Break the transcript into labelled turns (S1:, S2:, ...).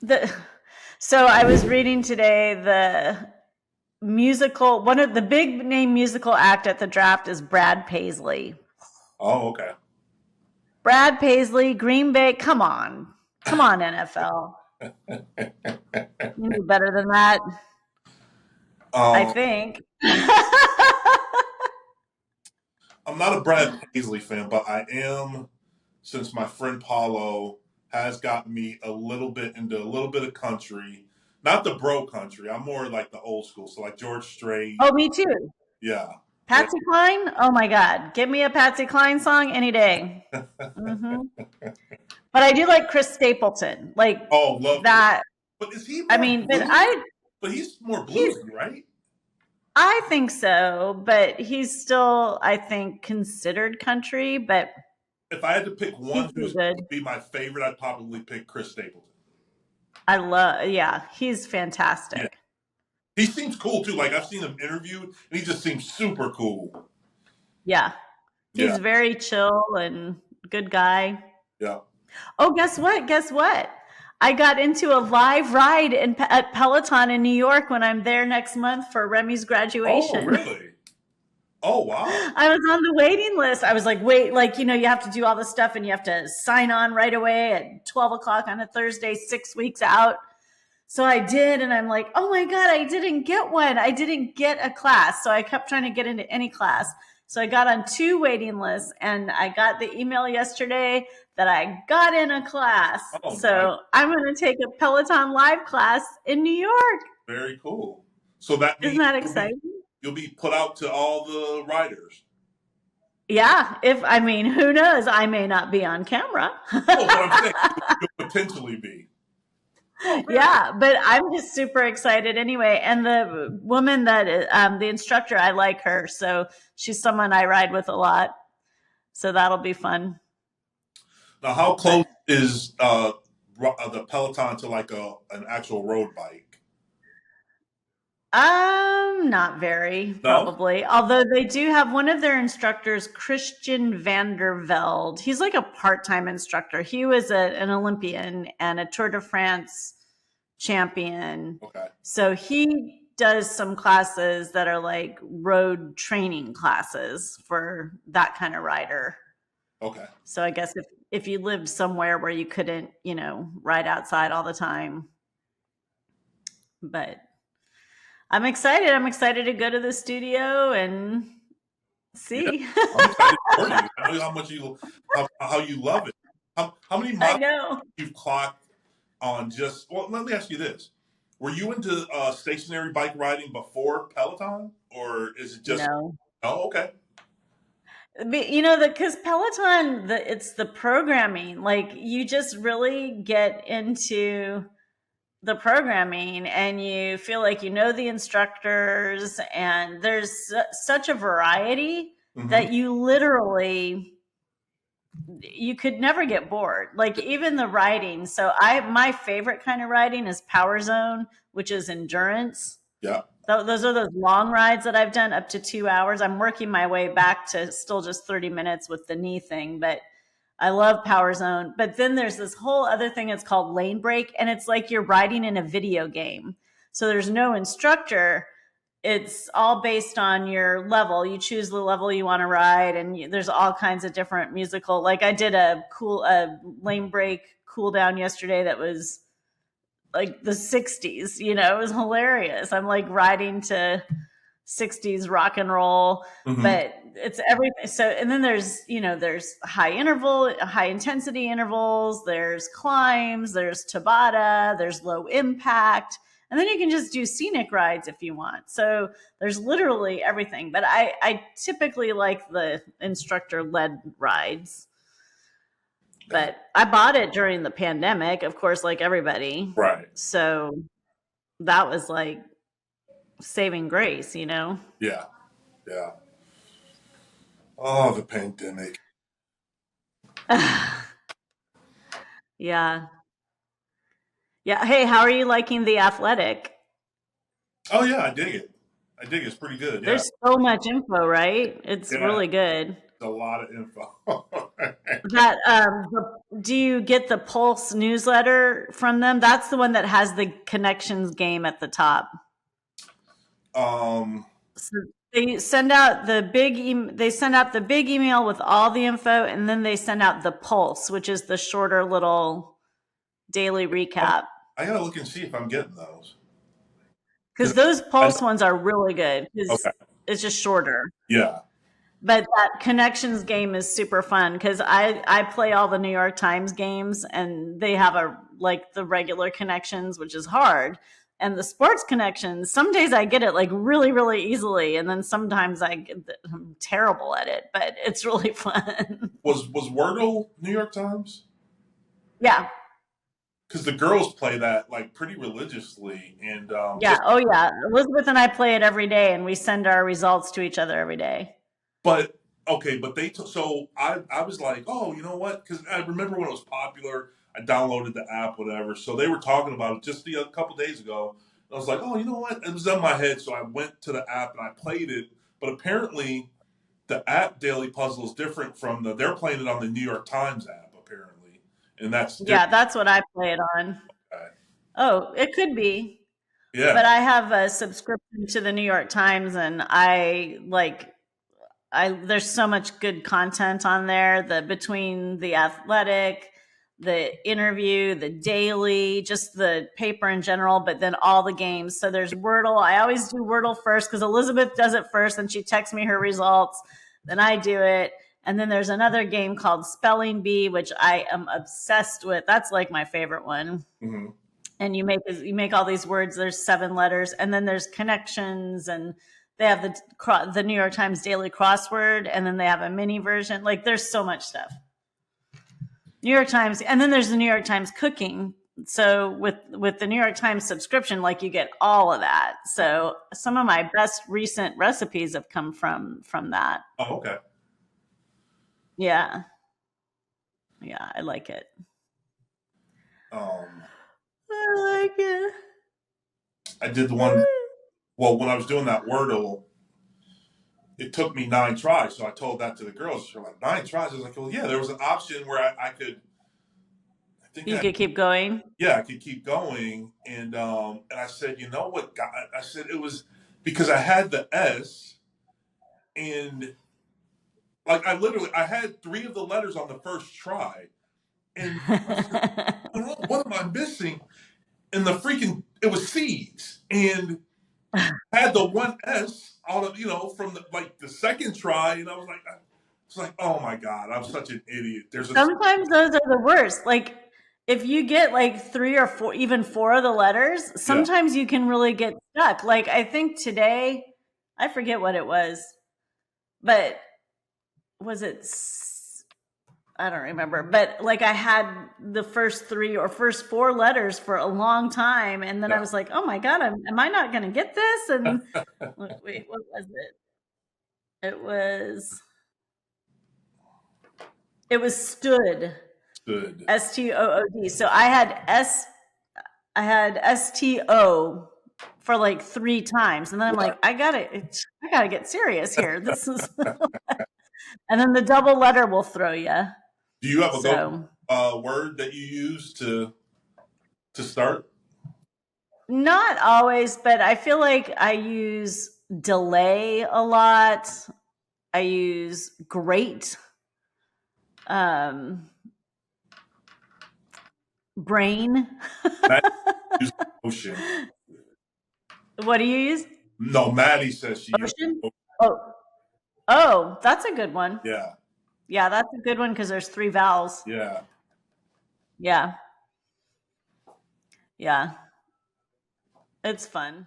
S1: the so I was reading today the musical, one of the big name musical act at the draft is Brad Paisley.
S2: Oh, okay.
S1: Brad Paisley, Green Bay. Come on. Come on, NFL. You do better than that, I
S2: Um,
S1: think.
S2: I'm not a Brad Paisley fan, but I am, since my friend Paulo has gotten me a little bit into a little bit of country. Not the bro country. I'm more like the old school. So like George Strait.
S1: Oh, me too.
S2: Yeah. Yeah.
S1: Patsy Cline? Oh my God. Give me a Patsy Cline song any day. hmm But I do like Chris Stapleton. Like
S2: Oh, love Chris.
S1: that.
S2: But is he
S1: I
S2: more
S1: mean,
S2: bluesy? But he's more
S1: he's,
S2: bluesy, right?
S1: I think so, but he's still, I think, considered country, but
S2: If I had to pick
S1: he's
S2: one
S1: still
S2: who's
S1: good.
S2: would be my favorite, I'd probably pick Chris Stapleton.
S1: Yeah, he's
S2: Yeah.
S1: fantastic.
S2: He seems cool too. Like I've seen him interviewed and he just seems super cool.
S1: Yeah.
S2: Yeah.
S1: He's very chill and good guy.
S2: Yeah.
S1: Oh, guess what? Guess what? I got into a live ride at Peloton in New York when I'm there next month for Remy's
S2: Oh,
S1: graduation.
S2: really? Oh, wow.
S1: I was on the waiting list. I was like, wait, like, you have to do all this stuff and you have to sign on right away at 12 o'clock on a Thursday, 6 weeks out. So I did. And I'm like, oh my God, I didn't get one. I didn't get a class. So I kept trying to get into any class. So I got on 2 waiting lists and I got the email yesterday that I got in a class.
S2: Oh, nice.
S1: So I'm going to take a Peloton live class in New York.
S2: Very cool. So that
S1: Isn't
S2: means
S1: that exciting?
S2: you'll be put out to all the riders.
S1: Yeah, I mean, who knows? I may not be on camera.
S2: Oh, but I'm saying you'll potentially be. Oh, very cool.
S1: Yeah, but I'm just super excited anyway. And the woman the instructor, I like her. So she's someone I ride with a lot. So that'll be fun.
S2: Now, how
S1: But
S2: close is the Peloton to like an actual road bike?
S1: not very,
S2: No.
S1: probably. Although they do have one of their instructors, Christian Vandervelde. He's like a part-time instructor. He was an Olympian and a Tour de France champion.
S2: Okay.
S1: So he does some classes that are like road training classes for that kind of rider.
S2: Okay.
S1: So I guess if you lived somewhere where you couldn't, ride outside all the time. But I'm excited. I'm excited to go to the studio and
S2: Yeah.
S1: see.
S2: I'm excited for you. I know how much how you love it. How many
S1: I
S2: miles
S1: know.
S2: you've clocked on just, well, let me ask you this. Were you into stationary bike riding before Peloton, or is it just?
S1: No.
S2: Oh, okay.
S1: Because Peloton, it's the programming. Like you just really get into the programming and you feel like you know the instructors and there's such a variety
S2: Mm-hmm.
S1: that you could never get bored, like even the riding. So my favorite kind of riding is power zone, which is endurance.
S2: Yeah.
S1: Those are those long rides that I've done up to 2 hours. I'm working my way back to still just 30 minutes with the knee thing, but I love Power Zone. But then there's this whole other thing. It's called Lane Break, and it's like you're riding in a video game. So there's no instructor. It's all based on your level. You choose the level you want to ride, and there's all kinds of different musical. Like I did a Lane Break cool down yesterday that was like the 60s. It was hilarious. I'm like riding to 60s rock and roll,
S2: Mm-hmm.
S1: but it's everything. So, and then there's high intensity intervals, there's climbs, there's Tabata, there's low impact, and then you can just do scenic rides if you want. So there's literally everything, but I typically like the instructor led rides. But I bought it during the pandemic, of course, like everybody.
S2: Right.
S1: So that was like saving grace.
S2: Yeah. Yeah. Oh, the pandemic.
S1: Yeah. Yeah. Hey, how are you liking The Athletic?
S2: Oh yeah, I dig it. I dig it. It's pretty good. Yeah.
S1: There's so much info, right? It's
S2: Yeah.
S1: really good.
S2: a lot of info.
S1: That do you get the Pulse newsletter from them? That's the one that has the connections game at the top.
S2: um,
S1: So they send out they send out the big email with all the info, and then they send out the Pulse, which is the shorter little daily recap.
S2: I gotta look and see if I'm getting those.
S1: Because
S2: Because
S1: those
S2: I,
S1: Pulse ones are really good because
S2: okay,
S1: it's just shorter.
S2: yeah.
S1: But that connections game is super fun because I play all the New York Times games, and they have a like the regular connections, which is hard, and the sports connections. Some days I get it like really really easily, and then sometimes I'm terrible at it, but it's really fun.
S2: Was Wordle New York Times?
S1: Yeah,
S2: Because the girls play that like pretty religiously, and
S1: yeah, oh yeah. Elizabeth and I play it every day, and we send our results to each other every day.
S2: but okay, but so I was like, oh, you know what? Because I remember when it was popular, I downloaded the app, whatever. So they were talking about it just a couple days ago. I was like, oh, you know what? It was in my head, so I went to the app and I played it. But apparently, the app Daily Puzzle is different from the. They're playing it on the New York Times app, apparently, and that's different.
S1: Yeah, that's what I play it on. Oh, it could be.
S2: Yeah.
S1: But I have a subscription to the New York Times, and I there's so much good content on there. The between the athletic, the interview, the daily, just the paper in general, but then all the games. So there's Wordle. I always do Wordle first because Elizabeth does it first, and she texts me her results. Then I do it. And then there's another game called Spelling Bee, which I am obsessed with. That's like my favorite one.
S2: Mm-hmm.
S1: And you make all these words. There's 7 letters, and then there's connections, and they have the New York Times Daily Crossword, and then they have a mini version. Like there's so much stuff. New York Times, and then there's the New York Times Cooking. So with the New York Times subscription, like you get all of that. So some of my best recent recipes have come from that.
S2: Oh, okay.
S1: Yeah, yeah, I like it.
S2: Um,
S1: I like it.
S2: I did the one. Well, when I was doing that Wordle, it took me 9 tries. So I told that to the girls. They're like, 9 tries. I was like, well, yeah, there was an option where I could, I think
S1: You could keep going.
S2: yeah, I could keep going. And I said, you know what, God? I said it was because I had the S and like I had 3 of the letters on the first try. And I was like, what am I missing? And it was C's. And had the one S out of from the second try, and I was like, oh my god, I'm such an idiot.
S1: Sometimes those are the worst. Like if you get like 3 or 4, even 4 of the letters,
S2: Yeah,
S1: sometimes you can really get stuck. Like I think today, I forget what it was, but was it? I don't remember. But like I had the first 3 or first 4 letters for a long time, and then I
S2: yeah.
S1: was like, oh my god, am I not going to get this? And wait, what was it? It was stood.
S2: Good.
S1: STOOD. So I had STO for like 3 times, and then I'm
S2: Right.
S1: like, I gotta get serious here. This is, and then the double letter will throw you.
S2: Do you have a go
S1: So
S2: word that you use to start?
S1: not always, but I feel like I use delay a lot. I use great, um, brain.
S2: Maddie uses ocean.
S1: What do you use?
S2: No, Maddie says she uses
S1: Ocean.
S2: ocean.
S1: Oh, oh, that's a good one.
S2: Yeah,
S1: Yeah, that's a good one because there's 3 vowels.
S2: yeah.
S1: Yeah. Yeah. It's fun.